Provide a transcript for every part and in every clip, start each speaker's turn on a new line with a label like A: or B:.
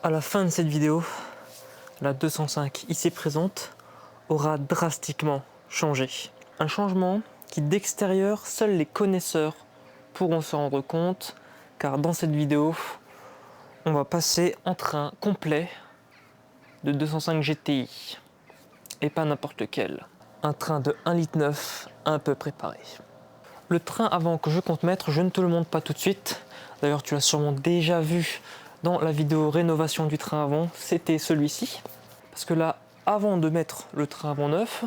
A: À la fin de cette vidéo, la 205 ici présente aura drastiquement changé. Un changement qui d'extérieur, seuls les connaisseurs pourront se rendre compte, car dans cette vidéo, on va passer en train complet de 205 GTI, et pas n'importe lequel. Un train de 1,9 litre un peu préparé. Le train avant que je compte mettre, je ne te le montre pas tout de suite. D'ailleurs, tu l'as sûrement déjà vu dans la vidéo rénovation du train avant, c'était celui-ci. Parce que là, avant de mettre le train avant neuf,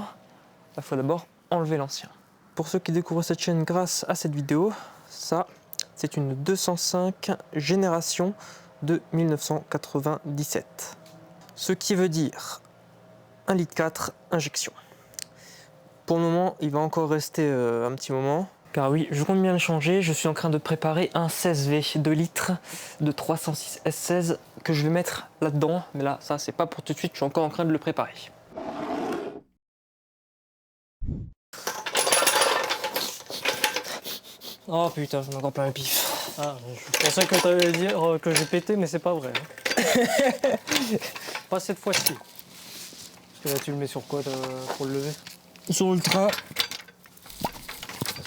A: il faut d'abord enlever l'ancien. Pour ceux qui découvrent cette chaîne grâce à cette vidéo, ça, c'est une 205 génération de 1997. Ce qui veut dire 1,4 litre injection. Pour le moment, il va encore rester un petit moment. Car oui, je compte bien le changer. Je suis en train de préparer un 16V 2 litres de 306 S16 que je vais mettre là-dedans. Mais là, ça, c'est pas pour tout de suite. Je suis encore en train de le préparer. Oh putain, j'en ai encore plein le pif.
B: Ah, je pensais que tu allais dire que j'ai pété, mais c'est pas vrai. Pas cette fois-ci. Parce que là, tu le mets sur quoi pour le lever?
A: Sur le train.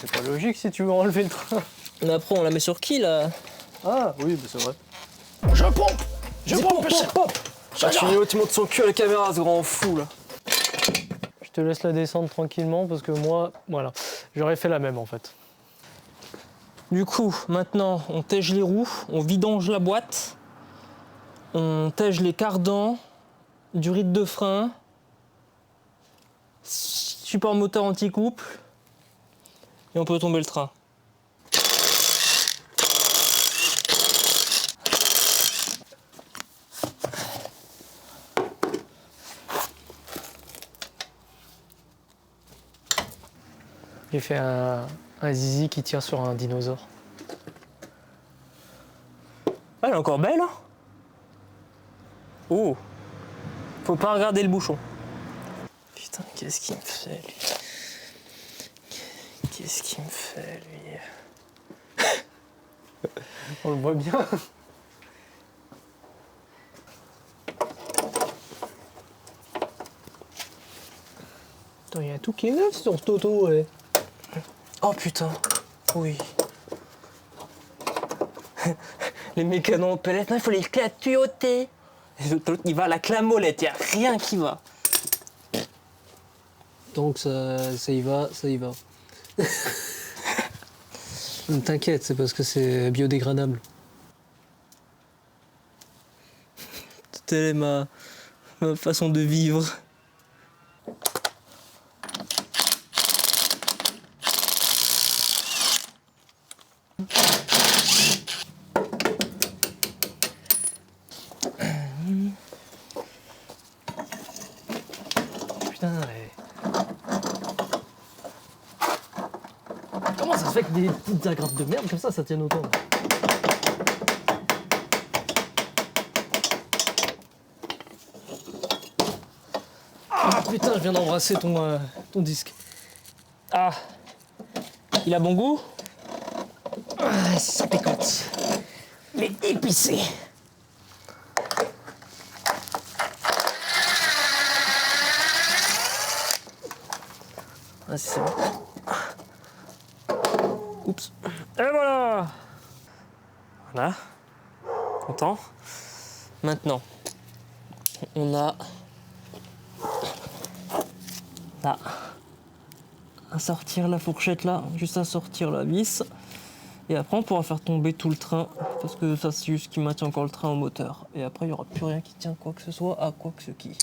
B: C'est pas logique si tu veux enlever le train.
A: Mais après, on la met sur qui là?
B: Ah, oui, mais c'est vrai.
A: Je pompe! Je pompe! Tu montes son cul à la caméra, ce grand fou là.
B: Je te laisse la descendre tranquillement parce que moi, voilà, j'aurais fait la même en fait.
A: Du coup, maintenant, on tège les roues, on vidange la boîte, on tège les cardans, du rythme de frein, support moteur anti-couple, et on peut tomber le train.
B: J'ai fait un zizi qui tire sur un dinosaure.
A: Ah, elle est encore belle, hein? Oh! Faut pas regarder le bouchon. Putain, qu'est-ce qu'il me fait, lui? Qu'est-ce qu'il me fait, lui?
B: On le voit bien.
A: Attends, il y a tout qui est neuf sur ce auto, ouais. Oh putain, oui. Les mécanos en pellette, il faut les clés à tuyauter. L'autre, il va à la clé à molette, il n'y a rien qui va.
B: Donc ça y va, ça y va. Ne t'inquiète, c'est parce que c'est biodégradable.
A: Telle est ma façon de vivre.
B: Putain, mais... Comment ça se fait que des petites agrafes de merde comme ça tienne autant? Ah putain, je viens d'embrasser ton disque.
A: Ah, il a bon goût?
B: Ah, ça picote. Mais épicé.
A: Ah, c'est bon. Oups. Et voilà. Voilà. Content. Maintenant, on a là à sortir la fourchette là, juste à sortir la vis. Et après, on pourra faire tomber tout le train, parce que ça, c'est juste ce qui maintient encore le train au moteur. Et après, il n'y aura plus rien qui tient quoi que ce soit à quoi que ce qui.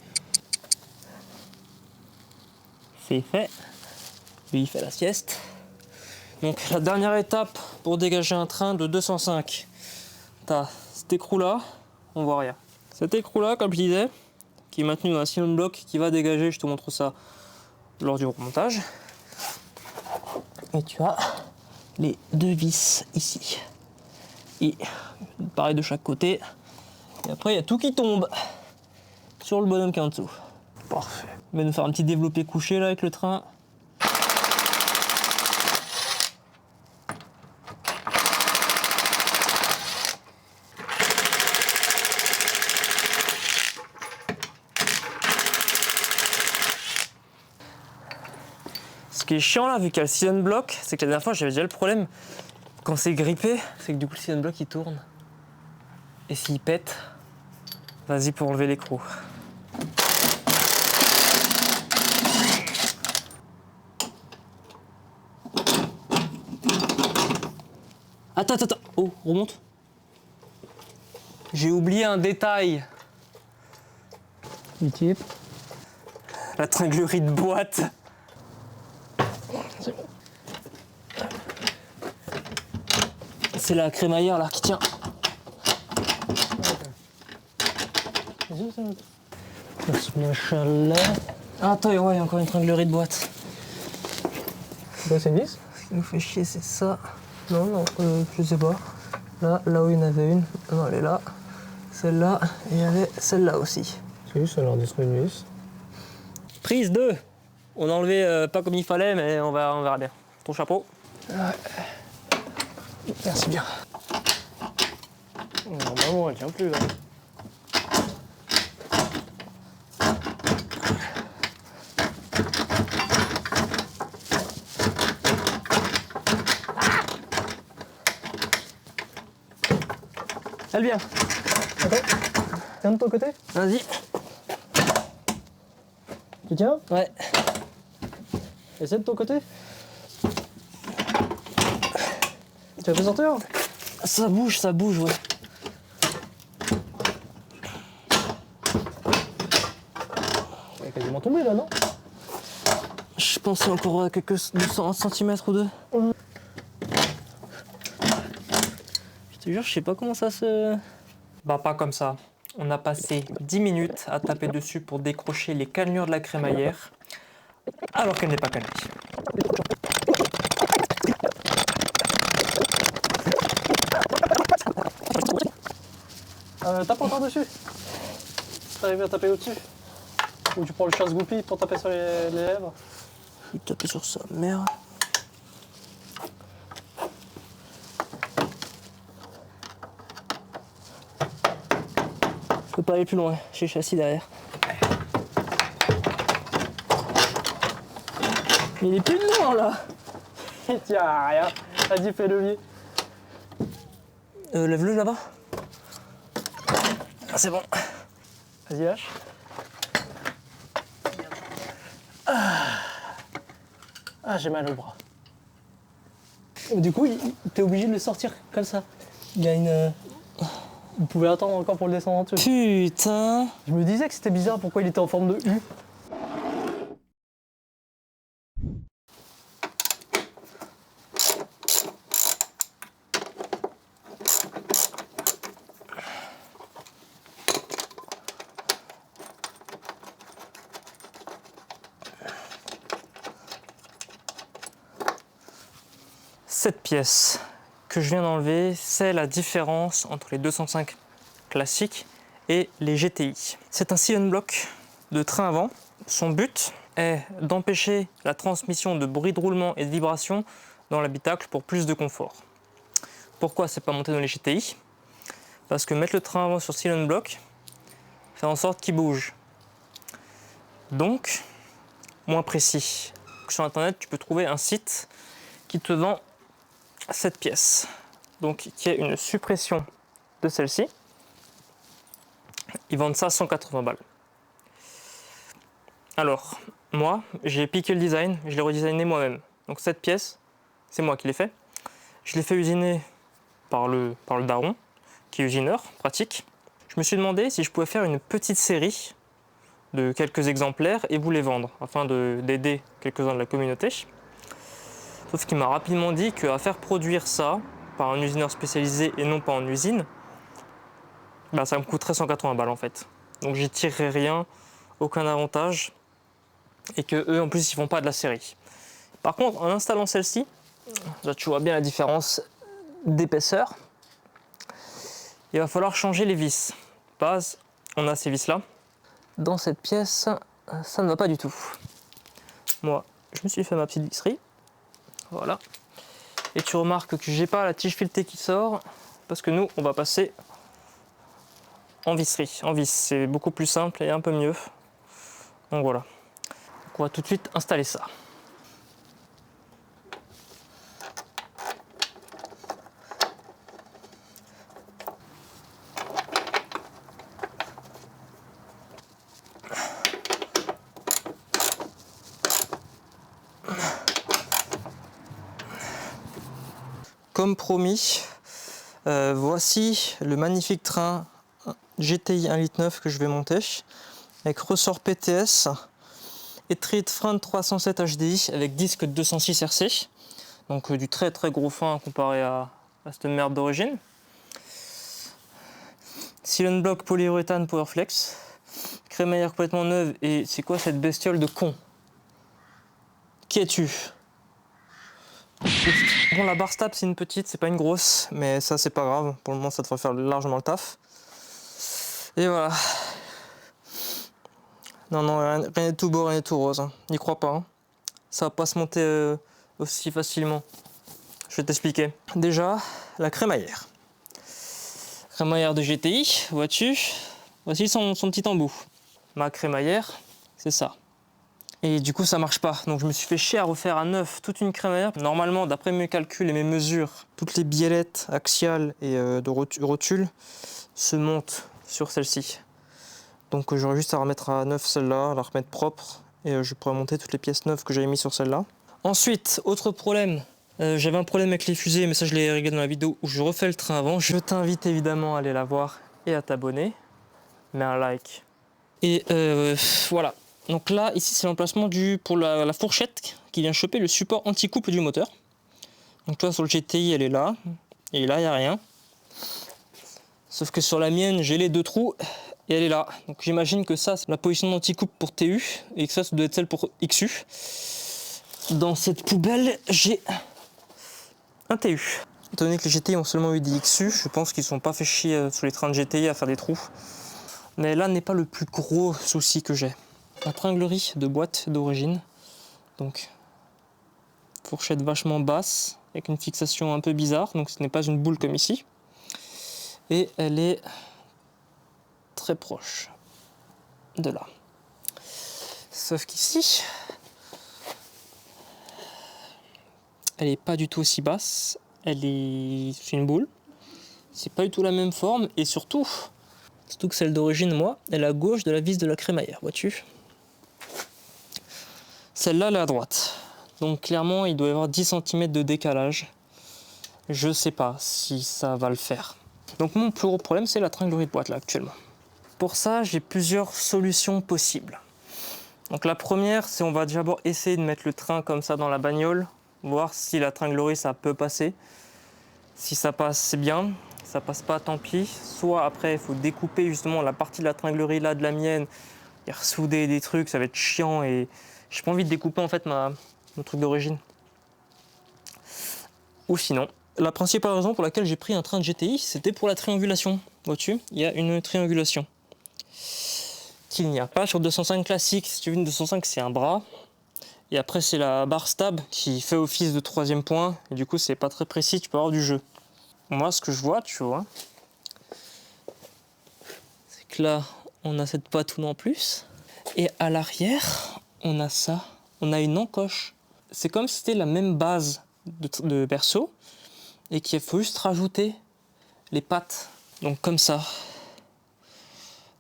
A: C'est fait. Lui, il fait la sieste. Donc, la dernière étape pour dégager un train de 205. T'as cet écrou-là, on voit rien. Cet écrou-là, comme je disais, qui est maintenu dans un cylindre bloc qui va dégager, je te montre ça lors du remontage. Et tu as les deux vis ici. Et pareil de chaque côté. Et après, il y a tout qui tombe sur le bonhomme qui est en dessous. Parfait. On va nous faire un petit développé couché là avec le train. qui est chiant là, vu qu'il y a le cylinder block, c'est que la dernière fois j'avais déjà le problème. Quand c'est grippé, c'est que du coup le cylinder block il tourne. Et s'il pète, vas-y pour enlever l'écrou. Attends. Oh, remonte. J'ai oublié un détail.
B: Utile.
A: La tringlerie de boîte. C'est la crémaillère là qui tient.
B: Ce machin-là.
A: Ah, attends, ouais, il y a encore une tringlerie de boîte.
B: C'est une vis?
A: Ce qui nous fait chier, c'est ça. Non, je sais pas. Là où il y en avait une, non, elle est là. Celle-là, et il y avait celle-là aussi.
B: C'est juste, ça a l'air d'être une vis.
A: Prise 2. On a enlevé pas comme il fallait, mais on verra bien. Ton chapeau.
B: Ouais. Merci bien. Normalement, elle tient plus là.
A: Elle vient.
B: Attends, tiens de ton côté.
A: Vas-y.
B: Tu tiens?
A: Ouais.
B: Essaie de ton côté. Tu as fait sortir?
A: Ça bouge, ouais.
B: Elle est quasiment tombée là, non?
A: Je pensais encore à quelques centimètres ou deux. Je te jure, je sais pas comment ça se... Bah pas comme ça. On a passé 10 minutes à taper dessus pour décrocher les cannelures de la crémaillère, alors qu'elle n'est pas cannelée.
B: Tape encore dessus. T'arrives à taper au-dessus. Ou tu prends le chasse-goupille pour taper sur les lèvres.
A: Je vais taper sur ça, merde. Je peux pas aller plus loin, j'ai le châssis derrière. Mais il est plus loin là.
B: Il tient à rien. Vas-y, fais levier.
A: Lève-le là-bas. Ah, c'est bon.
B: Vas-y, lâche. Ah, j'ai mal au bras. Du coup, t'es obligé de le sortir comme ça. Il y a une... Vous pouvez attendre encore pour le descendre en dessous.
A: Putain.
B: Je me disais que c'était bizarre pourquoi il était en forme de U.
A: Cette pièce que je viens d'enlever, c'est la différence entre les 205 classiques et les GTI. C'est un cylinder block de train avant. Son but est d'empêcher la transmission de bruit de roulement et de vibration dans l'habitacle pour plus de confort. Pourquoi c'est pas monté dans les GTI? Parce que mettre le train avant sur cylinder block fait en sorte qu'il bouge. Donc, moins précis. Sur internet, tu peux trouver un site qui te vend cette pièce, donc qui est une suppression de celle-ci. Ils vendent ça 180 balles. Alors, moi, j'ai piqué le design, je l'ai redesigné moi-même. Donc cette pièce, c'est moi qui l'ai fait. Je l'ai fait usiner par le daron, qui est usineur, pratique. Je me suis demandé si je pouvais faire une petite série de quelques exemplaires et vous les vendre, afin d'aider quelques-uns de la communauté. Sauf qu'il m'a rapidement dit qu'à faire produire ça par un usineur spécialisé et non pas en usine, bah ça me coûterait 180 balles en fait. Donc j'y tirerai rien, aucun avantage, et que eux en plus ils font pas de la série. Par contre, en installant celle-ci, là tu vois bien la différence d'épaisseur. Il va falloir changer les vis. Base, on a ces vis là. Dans cette pièce, ça ne va pas du tout. Moi, je me suis fait ma petite visserie. Voilà. Et tu remarques que j'ai pas la tige filetée qui sort parce que nous, on va passer en visserie. En vis, c'est beaucoup plus simple et un peu mieux. Donc voilà. Donc on va tout de suite installer ça. comme promis, voici le magnifique train GTI 1,9 litre que je vais monter avec ressort PTS, étrier de frein de 307 HDI avec disque 206 RC, donc du très très gros frein comparé à cette merde d'origine. Silent block polyuréthane Powerflex, crémaillère complètement neuve. Et c'est quoi cette bestiole de con? Qui es-tu? Bon, la barre stable c'est une petite, c'est pas une grosse, mais ça c'est pas grave, pour le moment ça devrait faire largement le taf. Et voilà. Non, rien n'est tout beau, rien n'est tout rose, hein. N'y crois pas, hein. Ça va pas se monter aussi facilement. Je vais t'expliquer. Déjà, la crémaillère. Crémaillère de GTI, vois-tu? Voici son petit embout. Ma crémaillère, c'est ça. Et du coup, ça marche pas. Donc je me suis fait chier à refaire à neuf toute une crémaillère. Normalement, d'après mes calculs et mes mesures, toutes les biellettes axiales et de rotule se montent sur celle-ci. Donc j'aurais juste à remettre à neuf celle-là, la remettre propre, et je pourrais monter toutes les pièces neuves que j'avais mis sur celle-là. Ensuite, autre problème, j'avais un problème avec les fusées, mais ça je l'ai réglé dans la vidéo où je refais le train avant. Je t'invite évidemment à aller la voir et à t'abonner. Mets un like. Et voilà. Donc là, ici c'est l'emplacement pour la fourchette qui vient choper le support anti-couple du moteur. Donc toi sur le GTI elle est là, et là il n'y a rien. Sauf que sur la mienne j'ai les deux trous et elle est là. Donc j'imagine que ça c'est la position d'anti-couple pour TU et que ça doit être celle pour XU. Dans cette poubelle j'ai un TU. Étant donné que les GTI ont seulement eu des XU, je pense qu'ils ne sont pas fait chier sur les trains de GTI à faire des trous. Mais là n'est pas le plus gros souci que j'ai. La tringlerie de boîte d'origine, donc fourchette vachement basse avec une fixation un peu bizarre, donc ce n'est pas une boule comme ici, et elle est très proche de là. Sauf qu'ici, elle n'est pas du tout aussi basse, c'est une boule, c'est pas du tout la même forme, et surtout que celle d'origine, moi, elle est à gauche de la vis de la crémaillère, vois-tu? Celle-là, elle est à droite. Donc clairement, il doit y avoir 10 cm de décalage. Je ne sais pas si ça va le faire. Donc mon plus gros problème, c'est la tringlerie de boîte là actuellement. Pour ça, j'ai plusieurs solutions possibles. Donc la première, c'est on va d'abord essayer de mettre le train comme ça dans la bagnole, voir si la tringlerie ça peut passer. Si ça passe, c'est bien. Si ça passe pas, tant pis. Soit après, il faut découper justement la partie de la tringlerie là de la mienne et ressouder des trucs, ça va être chiant et j'ai pas envie de découper en fait mon truc d'origine. Ou sinon, la principale raison pour laquelle j'ai pris un train de GTI, c'était pour la triangulation. Vois-tu, il y a une triangulation qu'il n'y a pas sur 205 classique. Si tu veux une 205, c'est un bras. Et après, c'est la barre stable qui fait office de troisième point. Et du coup, c'est pas très précis, tu peux avoir du jeu. Moi, ce que je vois, tu vois, c'est que là, on a cette patoune en plus. Et à l'arrière, on a ça. On a une encoche. C'est comme si c'était la même base de berceau et qu'il faut juste rajouter les pattes. Donc comme ça.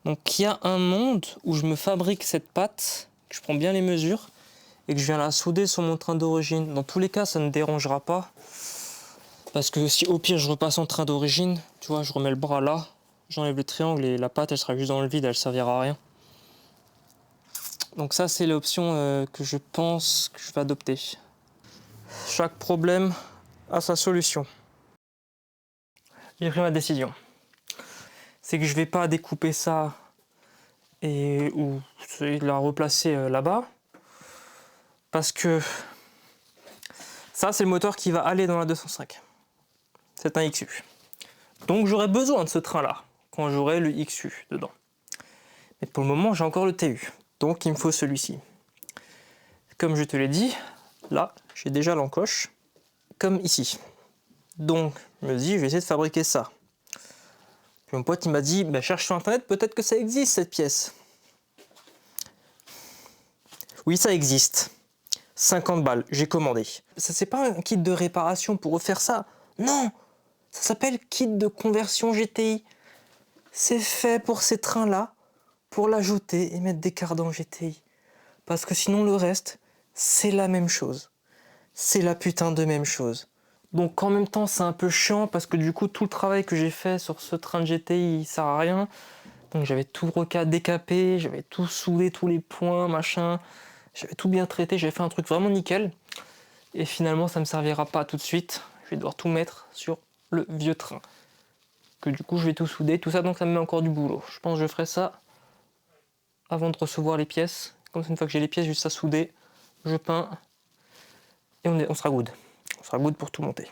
A: Donc il y a un monde où je me fabrique cette patte, que je prends bien les mesures et que je viens la souder sur mon train d'origine. Dans tous les cas, ça ne dérangera pas. Parce que si au pire je repasse en train d'origine, tu vois, je remets le bras là, j'enlève le triangle et la patte elle sera juste dans le vide, elle servira à rien. Donc ça c'est l'option que je pense que je vais adopter. Chaque problème a sa solution. J'ai pris ma décision. C'est que je vais pas découper ça ou la replacer là-bas. Parce que ça c'est le moteur qui va aller dans la 205. C'est un XU. Donc j'aurai besoin de ce train-là quand j'aurai le XU dedans. Mais pour le moment j'ai encore le TU. Donc il me faut celui-ci. Comme je te l'ai dit, là j'ai déjà l'encoche, comme ici. Donc je me dis je vais essayer de fabriquer ça. Puis mon pote il m'a dit bah, cherche sur internet, peut-être que ça existe cette pièce. Oui ça existe. 50 balles, j'ai commandé. Ça c'est pas un kit de réparation pour refaire ça. Non, ça s'appelle kit de conversion GTI. C'est fait pour ces trains-là, pour l'ajouter et mettre des cardans GTI. Parce que sinon le reste, c'est la même chose. C'est la putain de même chose. Donc en même temps c'est un peu chiant parce que du coup tout le travail que j'ai fait sur ce train de GTI il sert à rien. Donc j'avais tout décapé, j'avais tout soudé, tous les points, machin. J'avais tout bien traité, j'avais fait un truc vraiment nickel. Et finalement ça me servira pas tout de suite. Je vais devoir tout mettre sur le vieux train. Que du coup je vais tout souder, tout ça, donc ça me met encore du boulot. Je pense que je ferai ça avant de recevoir les pièces. Comme ça, une fois que j'ai les pièces juste à souder, je peins et on sera good. On sera good pour tout monter.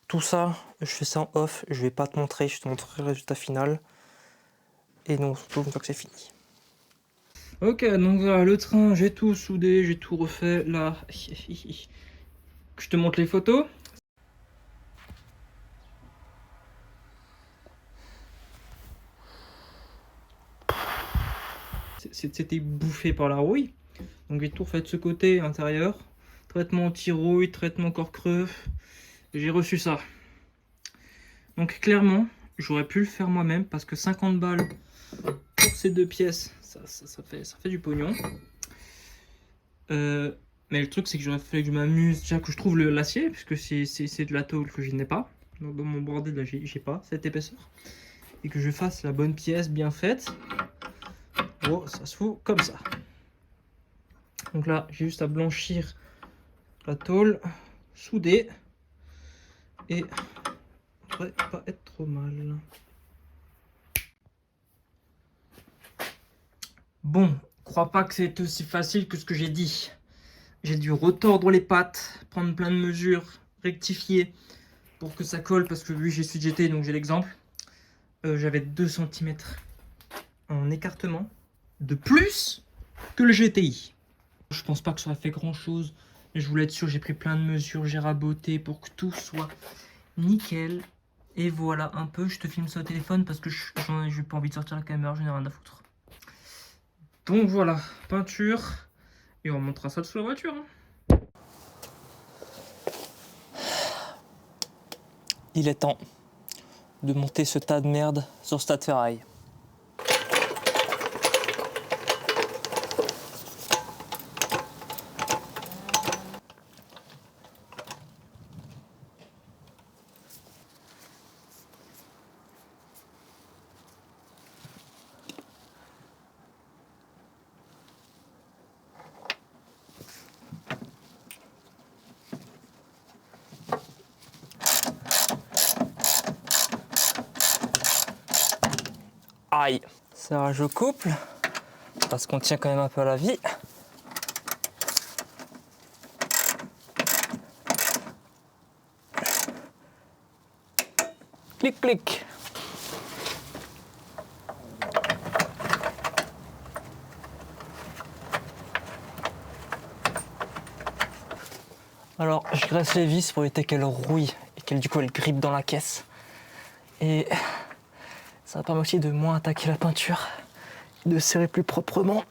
A: Tout ça, je fais ça en off, je vais pas te montrer, je te montrerai le résultat final. Et donc on se retrouve une fois que c'est fini. Ok, donc voilà, le train, j'ai tout soudé, j'ai tout refait. Là, je te montre les photos. C'était bouffé par la rouille. Donc j'ai tout refait de ce côté, intérieur. Traitement anti-rouille, traitement corps creux. J'ai reçu ça. Donc clairement, j'aurais pu le faire moi-même parce que 50 balles pour ces deux pièces, ça fait du pognon. Mais le truc c'est que j'aurais fallu que je m'amuse, déjà que je trouve l'acier, puisque c'est de la tôle que je n'ai pas. Donc dans mon bordel là j'ai pas cette épaisseur. Et que je fasse la bonne pièce bien faite. Oh, ça se fout comme ça. Donc là j'ai juste à blanchir la tôle, souder. Et ça devrait pas être trop mal. Bon, crois pas que c'est aussi facile que ce que j'ai dit. J'ai dû retordre les pattes, prendre plein de mesures, rectifier pour que ça colle, parce que vu que j'ai su GT, donc j'ai l'exemple. J'avais 2 cm en écartement de plus que le GTI. Je pense pas que ça aurait fait grand chose, mais je voulais être sûr, j'ai pris plein de mesures, j'ai raboté pour que tout soit nickel. Et voilà un peu, je te filme ça au téléphone parce que j'ai pas envie de sortir la caméra, j'en ai rien à foutre. Donc voilà, peinture, et on remontera ça sous la voiture. Hein. Il est temps de monter ce tas de merde sur ce tas de ferraille. Aïe, serrage au couple, parce qu'on tient quand même un peu à la vie. Clic, clic. Alors, je graisse les vis pour éviter qu'elles rouillent et qu'elles du coup elles grippent dans la caisse. Et ça permet aussi de moins attaquer la peinture, de serrer plus proprement.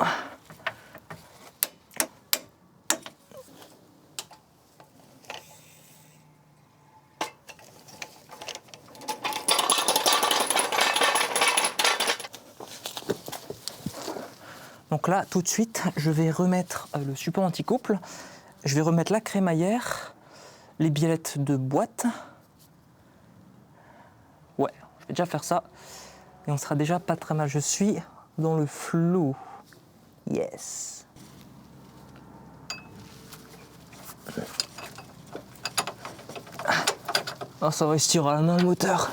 A: Donc là, tout de suite, je vais remettre le support anti-couple, je vais remettre la crémaillère, les biellettes de boîte. Ouais, je vais déjà faire ça et on sera déjà pas très mal. Je suis dans le flou. Yes. Oh, ça va, il se tire à la main le moteur.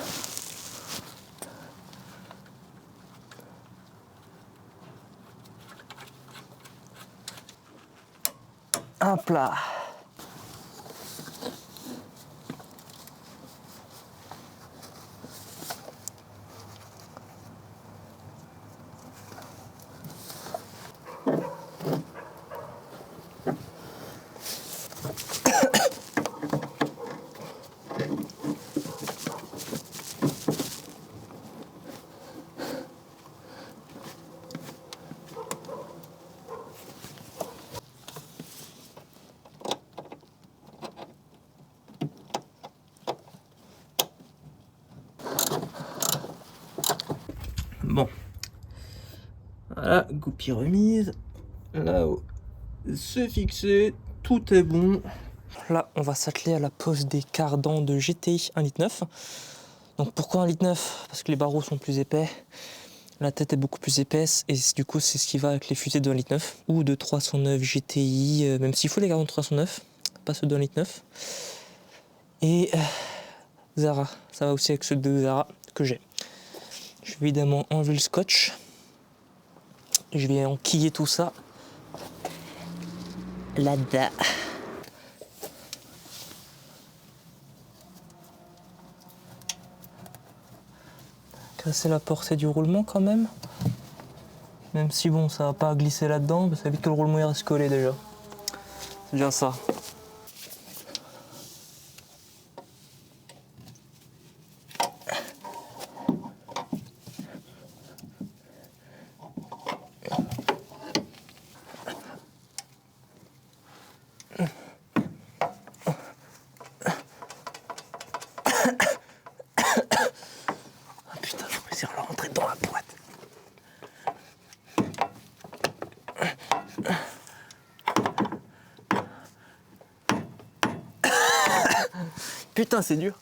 A: Hop là. Bon, voilà, goupille remise, là-haut, c'est fixé, tout est bon. Là, on va s'atteler à la pose des cardans de GTI 1,9 litre. Donc pourquoi 1,9 litre? Parce que les barreaux sont plus épais, la tête est beaucoup plus épaisse et du coup c'est ce qui va avec les fusées de 1,9 litre ou de 309 GTI, même s'il faut les cardans de 309, pas ceux de 1,9 litre. Et Zara, ça va aussi avec ceux de Zara que j'ai. Je vais évidemment enlever le scotch. Je vais enquiller tout ça là-dedans. Casser la portée du roulement quand même. Même si bon, ça va pas glisser là-dedans, parce que ça évite que le roulement il reste collé déjà. C'est déjà ça. Ah putain, je vais essayer de le rentrer dans la boîte. Putain, c'est dur.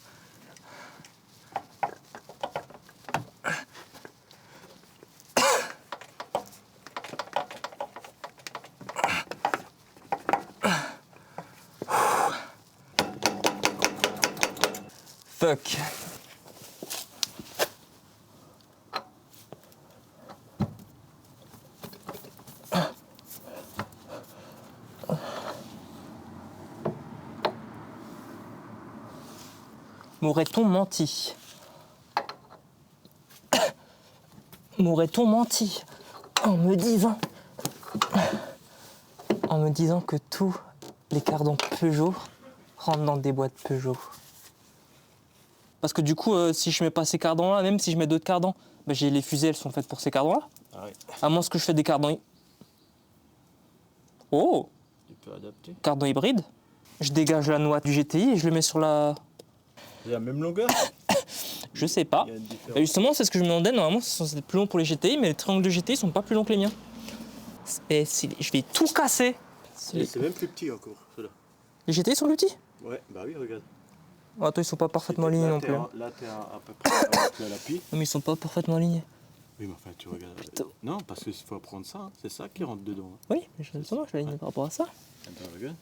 A: Fuck. M'aurait-on menti? M'aurait-on menti en me disant que tous les cardans Peugeot rentrent dans des boîtes Peugeot? Parce que du coup, si je mets pas ces cardans-là, même si je mets d'autres cardans, bah, j'ai les fusées, elles sont faites pour ces cardans-là.
C: Ah oui.
A: À moins que je fais des cardans. Oh,
C: Tu peux adapter.
A: cardan hybride. Je dégage la noix du GTI et je le mets sur la.
C: C'est la même longueur.
A: Je sais pas.
C: Il y a une
A: Et
C: différence.
A: justement, c'est ce que je me demandais. Normalement, c'est censé être plus long pour les GTI, mais les triangles de GTI sont pas plus longs que les miens. Et je vais tout casser.
C: Et c'est même plus petit encore, ceux-là.
A: Les GTI sont plus petits?
C: Ouais, bah oui, regarde.
A: Oh, toi, ils sont pas parfaitement alignés non plus. Hein.
C: Là, t'es à peu près à l'appui.
A: Non, mais ils sont pas parfaitement alignés.
C: Oui, mais enfin, tu regardes.
A: Putain.
C: Non, parce qu'il faut prendre ça, hein. C'est ça qui rentre dedans. Hein.
A: Oui, mais justement, je vais aligner par rapport à ça.
C: Ah bah, regarde.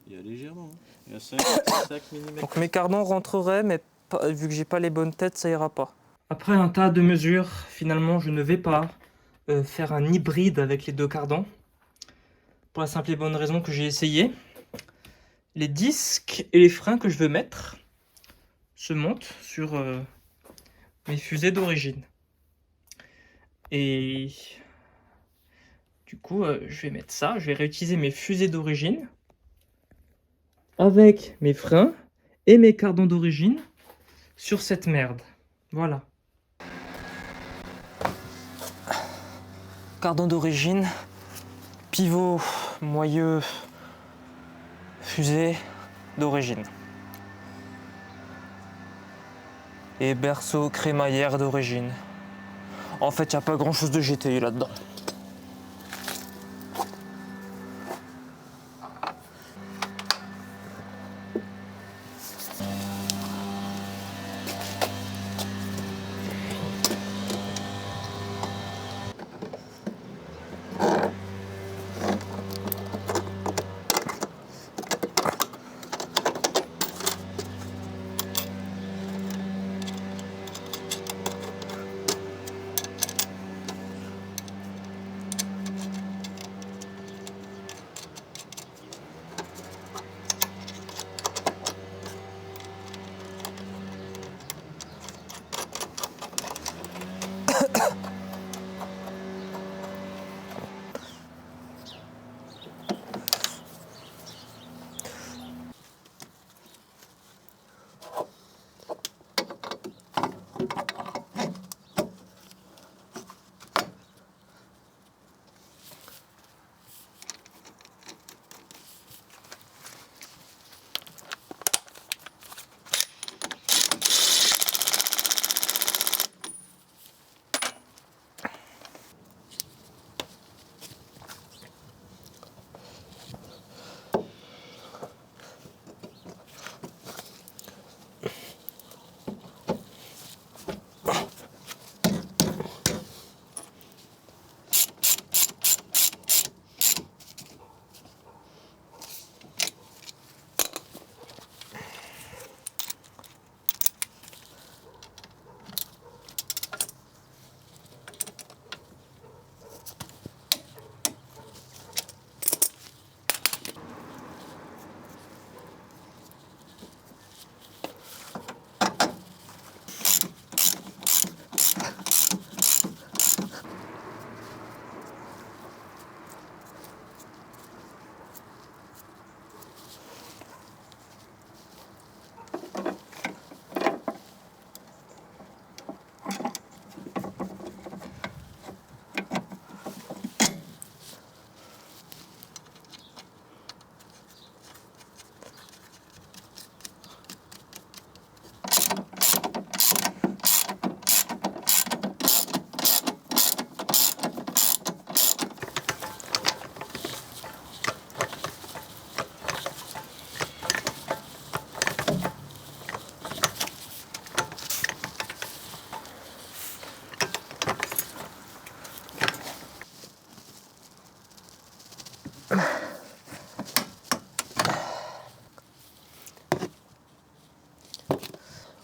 C: Il y a légèrement. Hein. Il y a 5 mm.
A: Donc mes cardans rentreraient, mais vu que j'ai pas les bonnes têtes, ça ira pas. Après un tas de mesures, finalement, je ne vais pas faire un hybride avec les deux cardans. Pour la simple et bonne raison que j'ai essayé. Les disques et les freins que je veux mettre se montent sur mes fusées d'origine. Et du coup, je vais mettre ça. Je vais réutiliser mes fusées d'origine avec mes freins et mes cardans d'origine sur cette merde. Voilà. Cardan d'origine, pivot moyeu, fusée d'origine. Et berceau crémaillère d'origine. En fait, il n'y a pas grand chose de GTI là-dedans.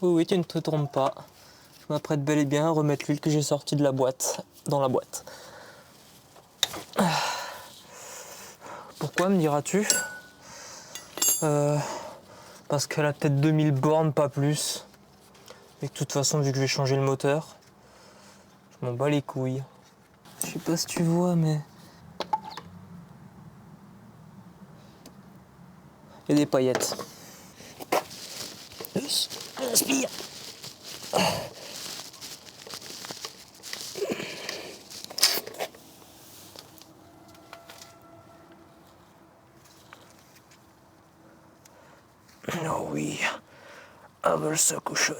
A: Oui, tu ne te trompes pas. Je m'apprête bel et bien à remettre l'huile que j'ai sortie de la boîte dans la boîte. Pourquoi, me diras-tu? Parce qu'elle a peut-être 2000 bornes, pas plus. Et de toute façon, vu que je vais changer le moteur, je m'en bats les couilles. Je sais pas si tu vois, mais... il y a des paillettes. Inspire. Oh oui, Havelsa Cushion.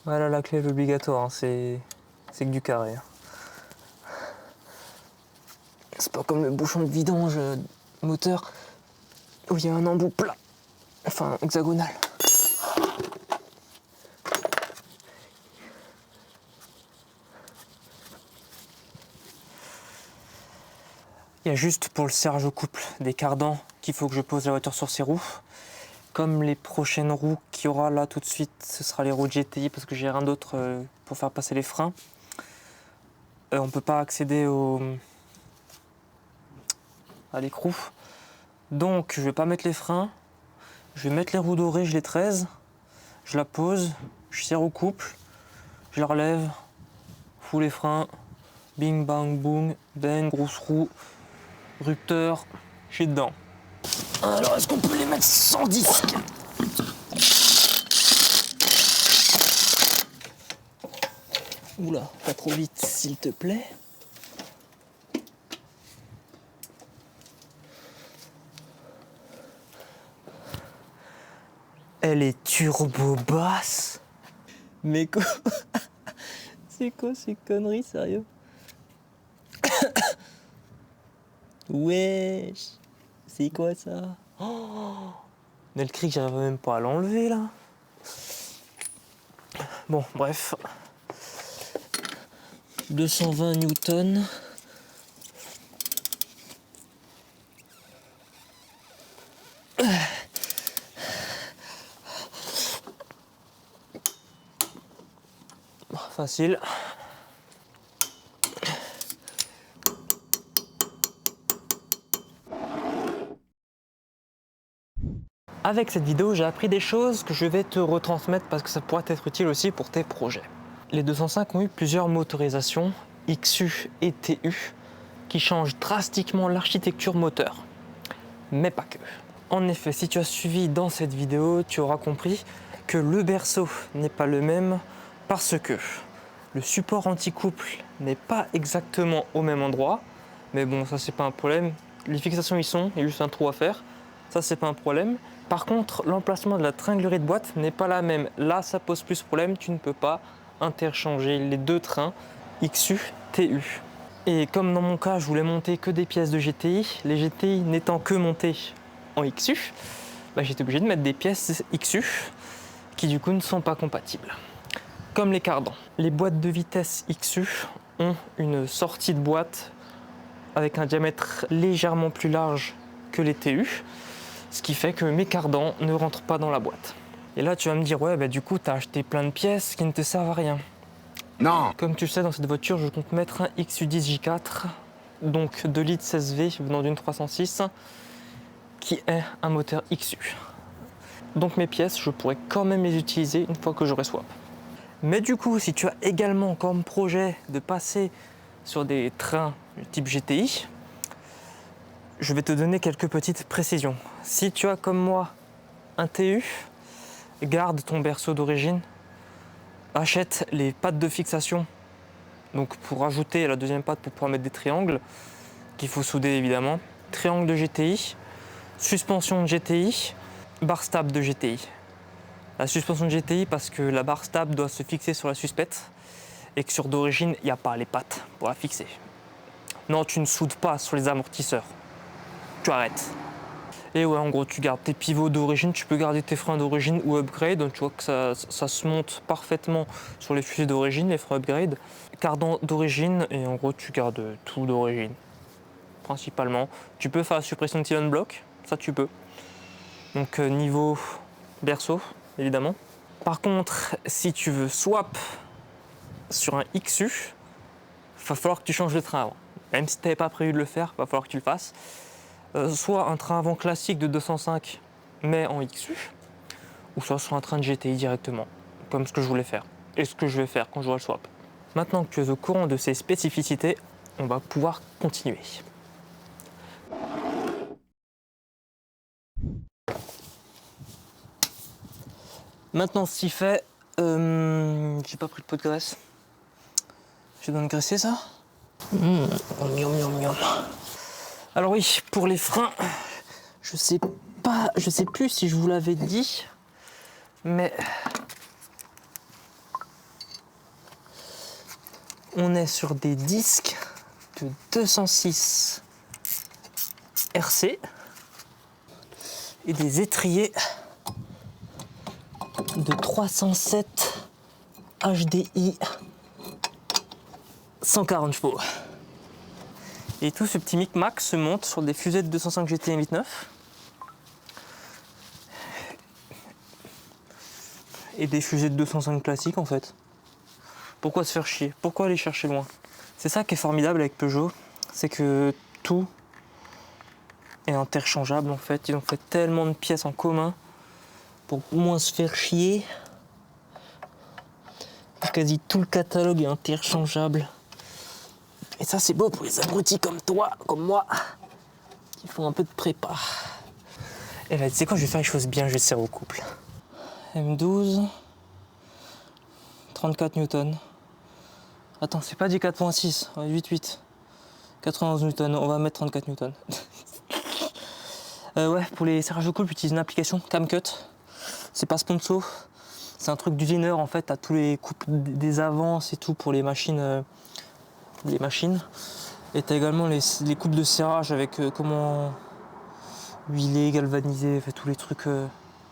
A: Voilà, la clé est obligatoire, hein. C'est que du carré. C'est pas comme le bouchon de vidange moteur où il y a un embout plat, enfin hexagonal. Il y a juste pour le serge au couple des cardans qu'il faut que je pose la voiture sur ses roues. Comme les prochaines roues qu'il y aura là tout de suite, ce sera les roues de GTI parce que j'ai rien d'autre pour faire passer les freins. On ne peut pas accéder à l'écrou. Donc je vais pas mettre les freins. Je vais mettre les roues dorées, je les 13. Je la pose, je serre au couple, je la relève, fous les freins, bing bang boum, bang, grosse roue, rupteur, je suis dedans. Alors est-ce qu'on peut les mettre sans disque? Oula, pas trop vite s'il te plaît. Elle est turbo basse. Mais quoi? C'est quoi ces conneries, sérieux? Wesh, c'est quoi ça? Oh, mais le cri, j'arrive même pas à l'enlever là. Bon, bref. 220 newtons. Facile. Avec cette vidéo, j'ai appris des choses que je vais te retransmettre parce que ça pourrait être utile aussi pour tes projets. Les 205 ont eu plusieurs motorisations, XU et TU, qui changent drastiquement l'architecture moteur. Mais pas que. En effet, si tu as suivi dans cette vidéo, tu auras compris que le berceau n'est pas le même parce que le support anti-couple n'est pas exactement au même endroit. Mais bon, ça c'est pas un problème. Les fixations y sont, il y a juste un trou à faire. Ça c'est pas un problème. Par contre, l'emplacement de la tringlerie de boîte n'est pas la même. Là, ça pose plus de problème. Tu ne peux pas interchanger les deux trains XU, TU. Et comme dans mon cas, je voulais monter que des pièces de GTI, les GTI n'étant que montées en XU, j'étais obligé de mettre des pièces XU qui du coup ne sont pas compatibles. Comme les cardans. Les boîtes de vitesse XU ont une sortie de boîte avec un diamètre légèrement plus large que les TU, ce qui fait que mes cardans ne rentrent pas dans la boîte. Et là tu vas me dire, ouais du coup tu as acheté plein de pièces qui ne te servent à rien. Non. Comme tu le sais, dans cette voiture, je compte mettre un XU10J4, donc 2 litres 16V venant d'une 306, qui est un moteur XU. Donc mes pièces, je pourrais quand même les utiliser une fois que j'aurai swap. Mais du coup, si tu as également comme projet de passer sur des trains du type GTI, je vais te donner quelques petites précisions. Si tu as comme moi un TU, garde ton berceau d'origine, achète les pattes de fixation, donc pour ajouter la deuxième patte pour pouvoir mettre des triangles, qu'il faut souder évidemment, triangle de GTI, suspension de GTI, barre stable de GTI. La suspension de GTI parce que la barre stable doit se fixer sur la suspette et que sur d'origine, il n'y a pas les pattes pour la fixer. Non, tu ne soudes pas sur les amortisseurs. Tu arrêtes. Et ouais, en gros, tu gardes tes pivots d'origine, tu peux garder tes freins d'origine ou upgrade. Donc, tu vois que ça se monte parfaitement sur les fusées d'origine, les freins upgrade. Cardan d'origine, et en gros, tu gardes tout d'origine, principalement. Tu peux faire la suppression de Tylon block, ça tu peux. Donc, niveau berceau, évidemment. Par contre, si tu veux swap sur un XU, va falloir que tu changes de train avant. Même si tu n'avais pas prévu de le faire, va falloir que tu le fasses. Soit un train avant classique de 205 mais en XU, ou soit sur un train de GTI directement, comme ce que je voulais faire, et ce que je vais faire quand j'aurai le swap. Maintenant que tu es au courant de ces spécificités, on va pouvoir continuer. Maintenant, ce qu'il fait, j'ai pas pris de pot de graisse. J'ai besoin de graisser ça. Miam, miam, miam. Alors oui, pour les freins, je sais plus si je vous l'avais dit, mais on est sur des disques de 206 RC et des étriers de 307 HDI 140 chevaux. Et tout ce petit micmac se monte sur des fusées de 205 GT 1.8.9 et des fusées de 205 classiques en fait. Pourquoi se faire chier? Pourquoi aller chercher loin? C'est ça qui est formidable avec Peugeot, c'est que tout est interchangeable en fait. Ils ont fait tellement de pièces en commun pour moins se faire chier. Quasi tout le catalogue est interchangeable. Et ça c'est beau pour les abrutis comme toi, comme moi, qui font un peu de prépa. Et là, tu sais quoi, je vais faire les choses bien, je vais serrer au couple. M12, 34 newtons. Attends, c'est pas du 4.6, 8.8. 91 newtons, on va mettre 34 newtons. Ouais, pour les serrages de couple, j'utilise une application, Camcut. C'est pas sponsor, c'est un truc d'usineur en fait, t'as tous les coupes des avances et tout pour les machines. Et t'as également les coupes de serrage avec comment huiler, galvaniser, tous les trucs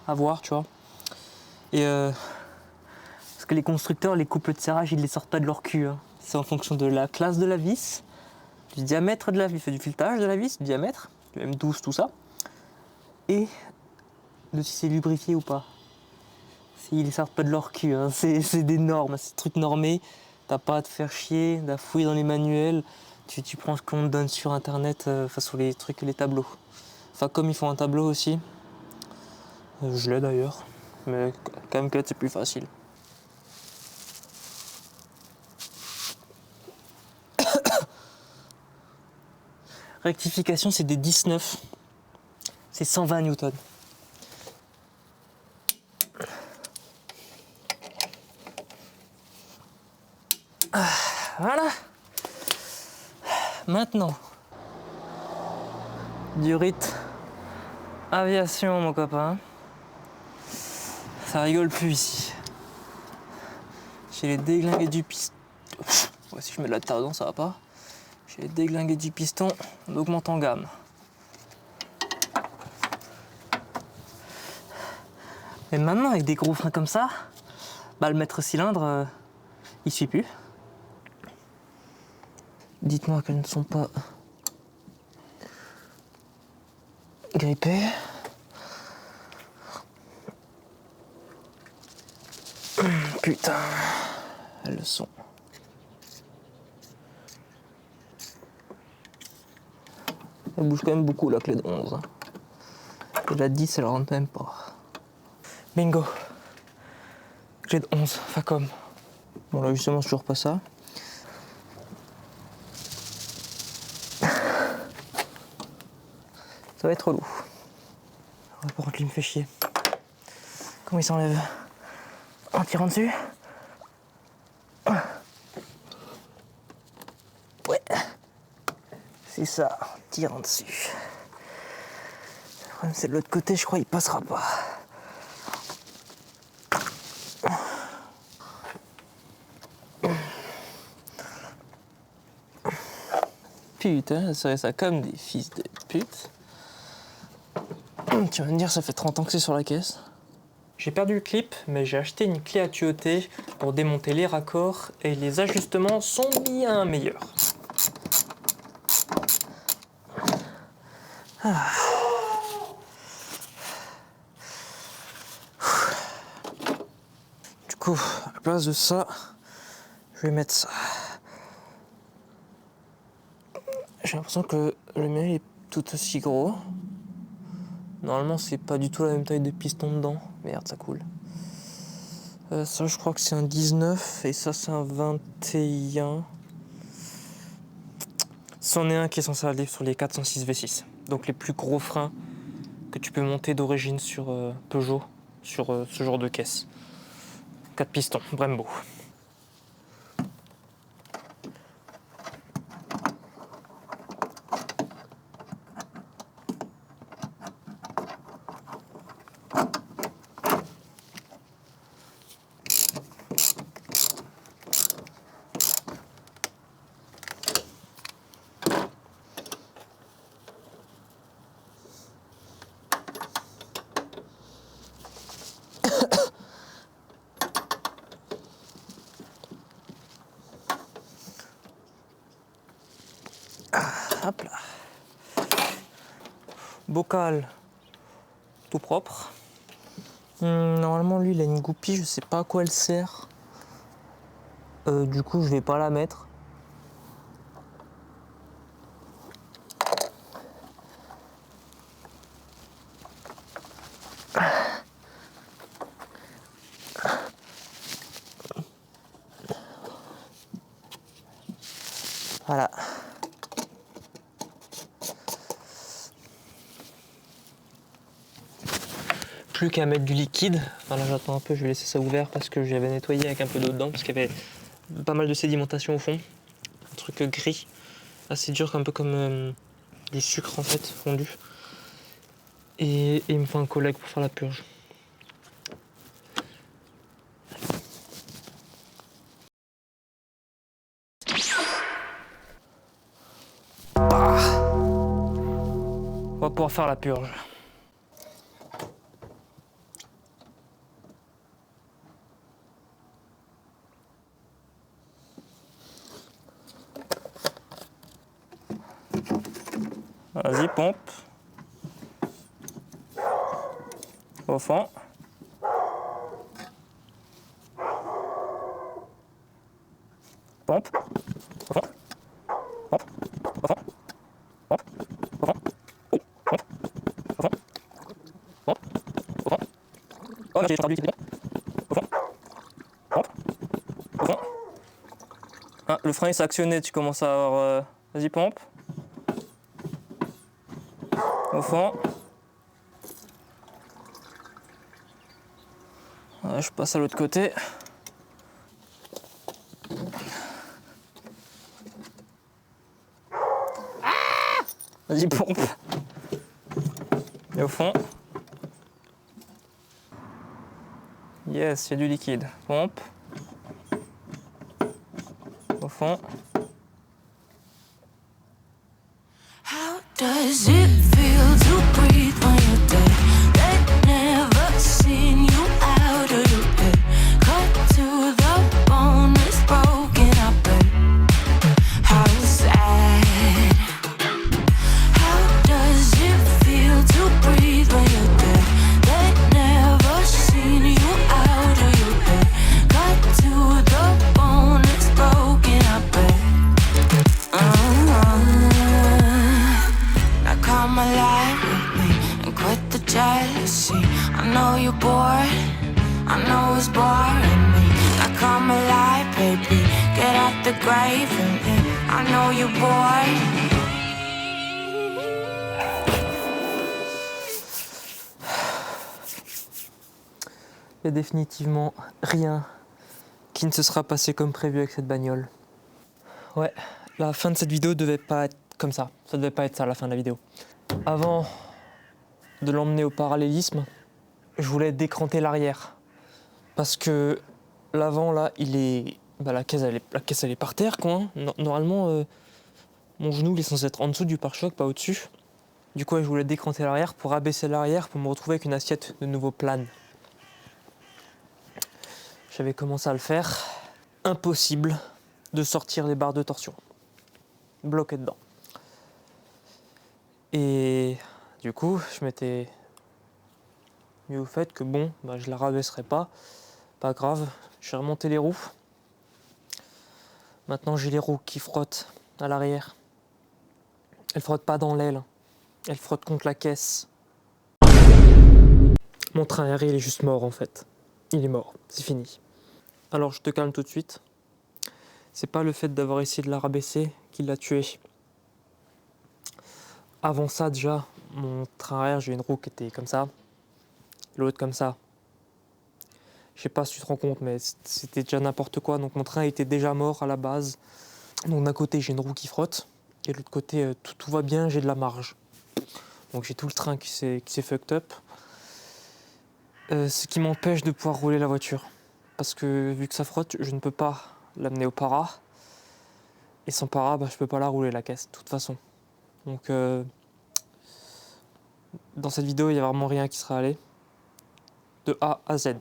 A: à voir, tu vois. Et parce que les constructeurs, les coupes de serrage, ils les sortent pas de leur cul. Hein. C'est en fonction de la classe de la vis, du diamètre de la vis, du filetage de la vis, du diamètre, du M12, tout ça. Et de si c'est lubrifié ou pas. Ils les sortent pas de leur cul, hein. C'est des normes, c'est des trucs normés. T'as pas à te faire chier, à fouiller dans les manuels. Tu prends ce qu'on te donne sur internet, sur les trucs, les tableaux. Enfin, comme ils font un tableau aussi, je l'ai d'ailleurs, mais Camcut c'est plus facile. Rectification, c'est des 19, c'est 120 newtons. Voilà. Maintenant, du rite aviation, mon copain. Ça rigole plus ici. J'ai les déglingués du piston. Ouais, si je mets de la terre dedans, ça va pas. J'ai les déglingués du piston, on augmente en gamme. Mais maintenant, avec des gros freins comme ça, bah, le maître cylindre, il suit plus. Dites-moi qu'elles ne sont pas grippées. Putain, elles le sont. Elle bouge quand même beaucoup la clé de 11. Hein. Et la 10, elle rentre même pas. Bingo. Clé de 11, Facom. Bon là justement, c'est toujours pas ça. Ça va être relou. Par contre, lui me fait chier. Comment il s'enlève? En tirant dessus? Ouais. C'est ça, en tirant dessus. Le problème, c'est de l'autre côté, je crois, il passera pas. Putain, ça serait ça comme des fils de pute. Tu vas me dire, ça fait 30 ans que c'est sur la caisse. J'ai perdu le clip, mais j'ai acheté une clé à tuyauter pour démonter les raccords et les ajustements sont bien meilleurs. Ah. Du coup, à la place de ça, je vais mettre ça. J'ai l'impression que le mien est tout aussi gros. Normalement, c'est pas du tout la même taille de piston dedans. Merde, ça coule. Ça, je crois que c'est un 19 et ça, c'est un 21. C'en est un qui est censé aller sur les 406 V6. Donc les plus gros freins que tu peux monter d'origine sur Peugeot, sur ce genre de caisse. 4 pistons, Brembo. Hop là. Bocal tout propre. Normalement, lui, il a une goupille, je sais pas à quoi elle sert. Du coup, je vais pas la mettre. Voilà. Plus qu'à mettre du liquide. Enfin là, j'attends un peu, je vais laisser ça ouvert parce que j'avais nettoyé avec un peu d'eau dedans parce qu'il y avait pas mal de sédimentation au fond. Un truc gris, assez dur, un peu comme du sucre en fait, fondu. Et il me faut un collègue pour faire la purge. On va pouvoir faire la purge. Vas-y, pompe. Au fond. Pompe. Au fond. Pompe. Au fond. Pompe. Au fond. Oh. Pompe. Au fond. Pompe. Au fond. Oh, j'ai entendu liquide. Au fond. Pompe. Au fond. Ah, le frein il s'est actionné, tu commences à avoir... Vas-y, pompe. Au fond. Ouais, je passe à l'autre côté. Vas-y, pompe. Et au fond. Yes, il y a du liquide. Pompe. Au fond.
D: How does it feel to breathe when you're dead? They've never seen you out of your head. Cut to the bone, it's broken up, but how sad. How does it feel to breathe when you're dead? They've never seen you out of your head. Cut to the bone, it's broken up, but come alive with me and quit the jealousy. I know you're bored, I know it's boring me. Now come alive, baby, get out the grave and live. I know you're bored.
A: Il y a définitivement rien qui ne se sera passé comme prévu avec cette bagnole. Ouais, la fin de cette vidéo devait pas être comme ça. Ça devait pas être ça la fin de la vidéo. Avant de l'emmener au parallélisme, je voulais décranter l'arrière. Parce que l'avant là, il est. Bah, la caisse elle est par terre quoi. Hein. Normalement, mon genou il est censé être en dessous du pare-choc, pas au-dessus. Du coup, je voulais décranter l'arrière pour abaisser l'arrière pour me retrouver avec une assiette de nouveau plane. J'avais commencé à le faire. Impossible de sortir les barres de torsion. Bloqué dedans. Et du coup, je m'étais mis au fait que bon, je la rabaisserai pas. Pas grave, j'ai remonté les roues. Maintenant, j'ai les roues qui frottent à l'arrière. Elles frottent pas dans l'aile. Elles frottent contre la caisse. Mon train aérien, il est juste mort en fait. Il est mort, c'est fini. Alors je te calme tout de suite. C'est pas le fait d'avoir essayé de la rabaisser qui l'a tué. Avant ça déjà, mon train arrière, j'ai une roue qui était comme ça, l'autre comme ça. Je sais pas si tu te rends compte, mais c'était déjà n'importe quoi. Donc mon train était déjà mort à la base. Donc d'un côté j'ai une roue qui frotte, et de l'autre côté tout va bien, j'ai de la marge. Donc j'ai tout le train qui s'est fucked up. Ce qui m'empêche de pouvoir rouler la voiture. Parce que vu que ça frotte, je ne peux pas l'amener au para. Et sans para, je peux pas la rouler la caisse, de toute façon. Donc dans cette vidéo, il n'y a vraiment rien qui sera allé. De A à Z.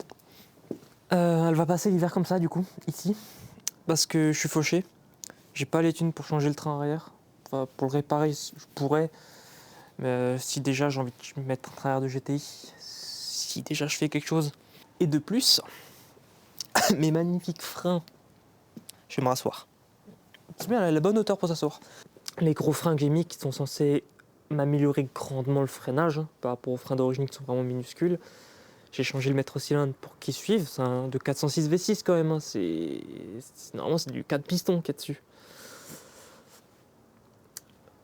A: Elle va passer l'hiver comme ça, du coup, ici. Parce que je suis fauché. J'ai pas les thunes pour changer le train arrière. Enfin, pour le réparer, je pourrais. Mais si déjà j'ai envie de mettre un train arrière de GTI, si déjà je fais quelque chose. Et de plus, mes magnifiques freins, je vais me rasseoir. C'est bien, elle a la bonne hauteur pour s'asseoir. Les gros freins que j'ai mis qui sont censés m'améliorer grandement le freinage par rapport aux freins d'origine qui sont vraiment minuscules. J'ai changé le maître cylindre pour qu'ils suivent. C'est un de 406 V6 quand même. Normalement, c'est du 4 pistons qu'il y a dessus.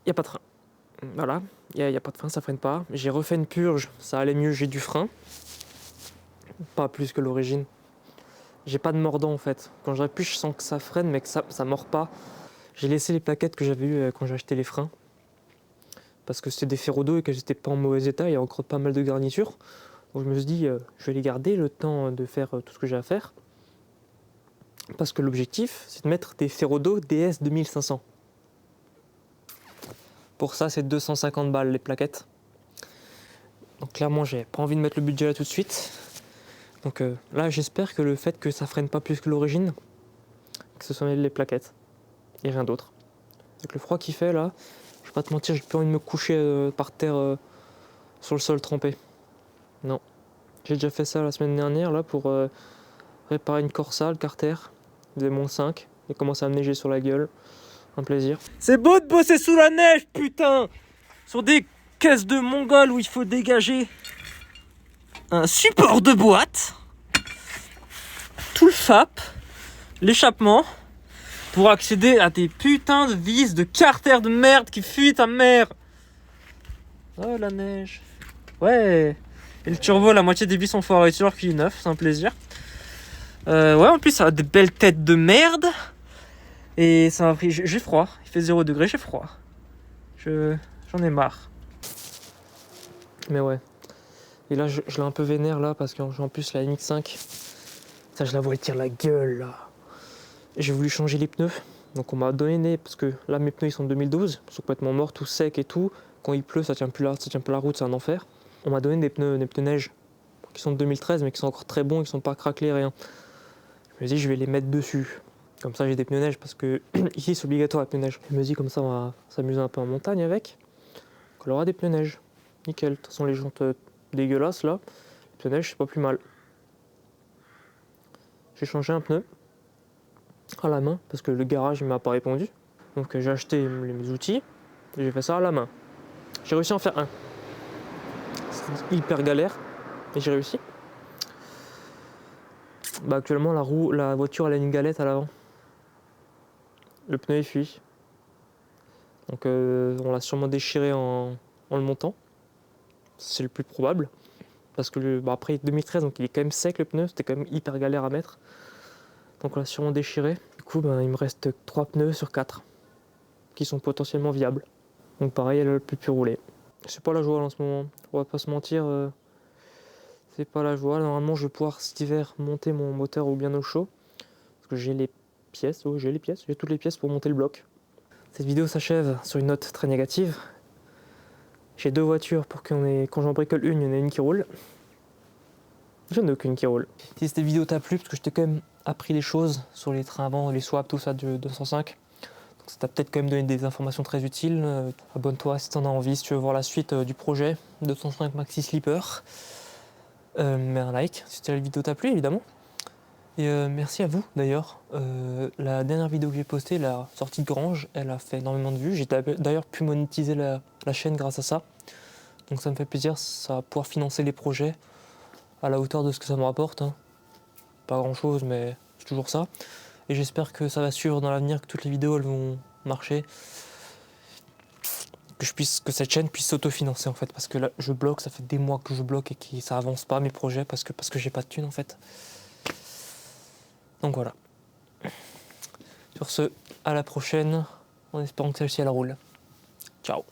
A: Il n'y a pas de frein. Voilà, il n'y a pas de frein, ça freine pas. J'ai refait une purge, ça allait mieux, j'ai du frein. Pas plus que l'origine. J'ai pas de mordant en fait. Quand j'appuie, je sens que ça freine, mais que ça mord pas. J'ai laissé les plaquettes que j'avais eues quand j'ai acheté les freins. Parce que c'était des ferro-dos et qu'elles n'étaient pas en mauvais état. Il y a encore pas mal de garnitures. Donc je me suis dit, je vais les garder le temps de faire tout ce que j'ai à faire. Parce que l'objectif, c'est de mettre des ferro-dos DS 2500. Pour ça, c'est 250 balles les plaquettes. Donc clairement, j'ai pas envie de mettre le budget là tout de suite. Donc là, j'espère que le fait que ça freine pas plus que l'origine, que ce soit les plaquettes et rien d'autre. Avec le froid qu'il fait là, je vais pas te mentir, j'ai plus envie de me coucher par terre sur le sol trempé. Non. J'ai déjà fait ça la semaine dernière là pour réparer une Corsa, le Carter. Il faisait -5, il commençait à me neiger sur la gueule. Un plaisir. C'est beau de bosser sous la neige, putain! Sur des caisses de mongols où il faut dégager un support de boîte, tout le FAP, l'échappement, pour accéder à des putains de vis de Carter de merde qui fuient ta mère. Oh la neige. Ouais. Et le turbo, la moitié des vis sont foirés, alors qu'il est neuf, c'est un plaisir. Ouais, en plus ça a des belles têtes de merde. Et ça m'a pris. J'ai froid, il fait 0 degré, j'ai froid. J'en ai marre. Mais ouais. Et là, je l'ai un peu vénère là parce qu'en plus, la MX5, ça, je la vois, elle tire la gueule là. J'ai voulu changer les pneus. Donc, on m'a donné. Parce que là, mes pneus ils sont de 2012, ils sont complètement morts, tout secs et tout. Quand il pleut, ça tient plus la route, c'est un enfer. On m'a donné des pneus neige qui sont de 2013, mais qui sont encore très bons, qui sont pas craquelés, rien. Je me dis, je vais les mettre dessus. Comme ça, j'ai des pneus neige parce que ici, c'est obligatoire les pneus neige. Je me dis, comme ça, on va s'amuser un peu en montagne avec. On aura des pneus neige. Nickel. De toute façon, les jantes dégueulasses là, les pneus neige, c'est pas plus mal. J'ai changé un pneu à la main parce que le garage il m'a pas répondu. Donc, j'ai acheté mes outils et j'ai fait ça à la main. J'ai réussi à en faire un. C'était hyper galère, mais j'ai réussi. Actuellement, la voiture elle a une galette à l'avant. Le pneu est fui. Donc on l'a sûrement déchiré en le montant. C'est le plus probable. Parce que après 2013, donc il est quand même sec le pneu, c'était quand même hyper galère à mettre. Donc on l'a sûrement déchiré. Du coup il me reste 3 pneus sur 4 qui sont potentiellement viables. Donc pareil, elle a plus pu rouler. C'est pas la joie en ce moment, on va pas se mentir. C'est pas la joie. Normalement je vais pouvoir cet hiver monter mon moteur au bien au chaud. Parce que j'ai les pièces, j'ai toutes les pièces pour monter le bloc. Cette vidéo s'achève sur une note très négative. J'ai 2 voitures pour quand j'en bricole une, il y en a une qui roule. J'en ai aucune qui roule. Si cette vidéo t'a plu, parce que je t'ai quand même appris des choses sur les trains avant, les swaps, tout ça de 205. Donc ça t'a peut-être quand même donné des informations très utiles. Abonne-toi si t'en as envie, si tu veux voir la suite du projet 205 Maxi Sleeper. Mets un like si la vidéo t'a plu, évidemment. Et merci à vous d'ailleurs. La dernière vidéo que j'ai postée, la sortie de Grange, elle a fait énormément de vues. J'ai d'ailleurs pu monétiser la chaîne grâce à ça. Donc ça me fait plaisir, ça va pouvoir financer les projets à la hauteur de ce que ça me rapporte. Hein. Pas grand chose, mais c'est toujours ça. Et j'espère que ça va suivre dans l'avenir, que toutes les vidéos elles vont marcher. Que cette chaîne puisse s'autofinancer en fait. Parce que là, je bloque, ça fait des mois que je bloque et que ça avance pas mes projets parce que j'ai pas de thunes en fait. Donc voilà. Sur ce, à la prochaine, en espérant que celle-ci elle roule. Ciao.